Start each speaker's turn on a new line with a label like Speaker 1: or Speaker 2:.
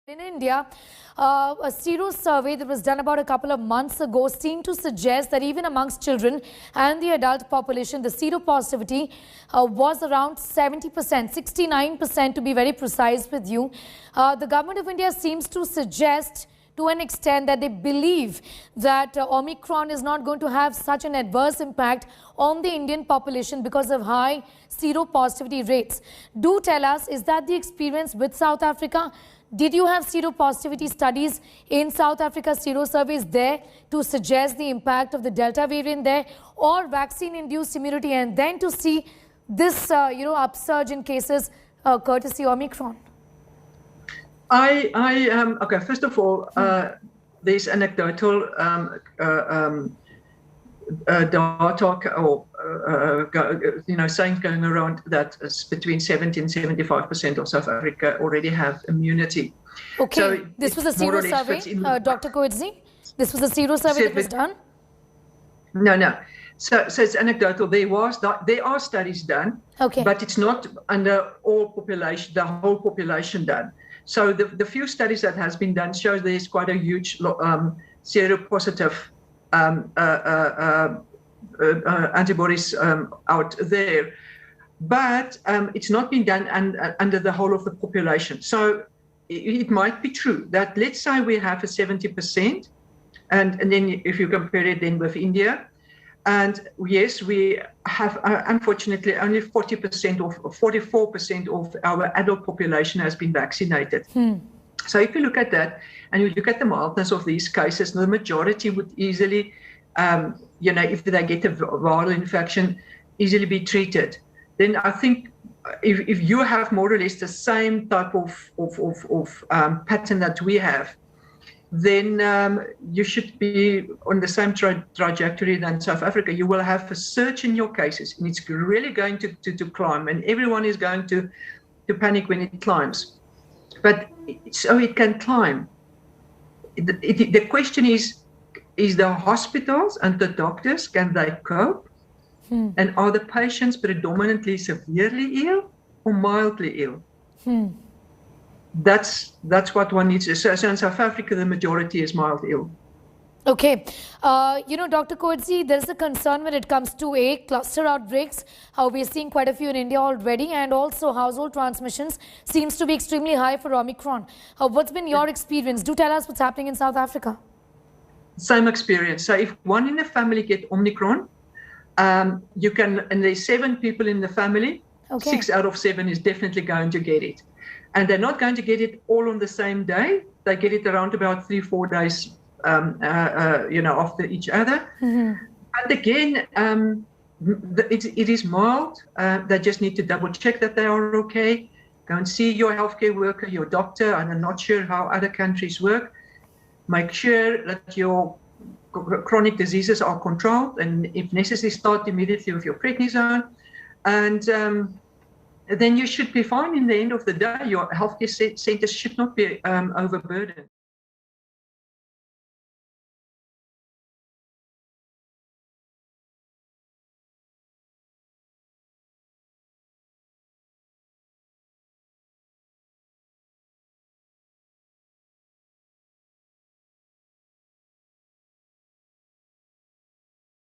Speaker 1: In India, a sero survey that was done about a couple of months ago seemed to suggest that even amongst children and the adult population, the seropositivity was around 70%, 69% to be very precise with you. The government of India seems to suggest to an extent that they believe that Omicron is not going to have such an adverse impact on the Indian population because of high seropositivity rates. Do tell us, is that the experience with South Africa? Did you have seropositivity studies in South Africa, sero surveys there to suggest the impact of the Delta variant there, or vaccine-induced immunity, and then to see this, upsurge in cases courtesy Omicron?
Speaker 2: Okay, first of all, there's anecdotal data or saying going around that between 70 and 75% of South Africa already have immunity.
Speaker 1: Okay,
Speaker 2: so
Speaker 1: this was a sero survey, Dr. Coetzee? This was a sero survey that was done?
Speaker 2: No. So it's anecdotal. There are studies done,
Speaker 1: okay,
Speaker 2: but it's not under all population, the whole population done. So the few studies that has been done shows there's quite a huge seropositive antibodies out there, but it's not been done under the whole of the population. So it might be true that, let's say we have a 70%, and then if you compare it then with India, and yes, we have unfortunately only 40% or 44% of our adult population has been vaccinated. So if you look at that and you look at the mildness of these cases, the majority would easily, if they get a viral infection, easily be treated. Then I think if you have more or less the same type of pattern that we have, then you should be on the same trajectory than South Africa. You will have a surge in your cases, and it's really going to climb, and everyone is going to panic when it climbs. But so it can climb. The question is the hospitals and the doctors, can they cope? And are the patients predominantly severely ill or mildly ill? That's what one needs to say. So in South Africa, the majority is mild ill.
Speaker 1: Okay. Dr. Coetzee, there is a concern when it comes to cluster outbreaks. We're seeing quite a few in India already, and also household transmissions seems to be extremely high for Omicron. What's been your experience? Do tell us what's happening in South Africa.
Speaker 2: Same experience. So if one in the family get Omicron, you can, and there's 7 people in the family, okay, 6 out of 7 is definitely going to get it. And they're not going to get it all on the same day. They get it around about 3-4 days, after each other. And again, it is mild. They just need to double check that they are okay. Go and see your healthcare worker, your doctor. And I'm not sure how other countries work. Make sure that your chronic diseases are controlled, and if necessary, start immediately with your prednisone. And then you should be fine in the end of the day. Your healthcare centers should not be overburdened.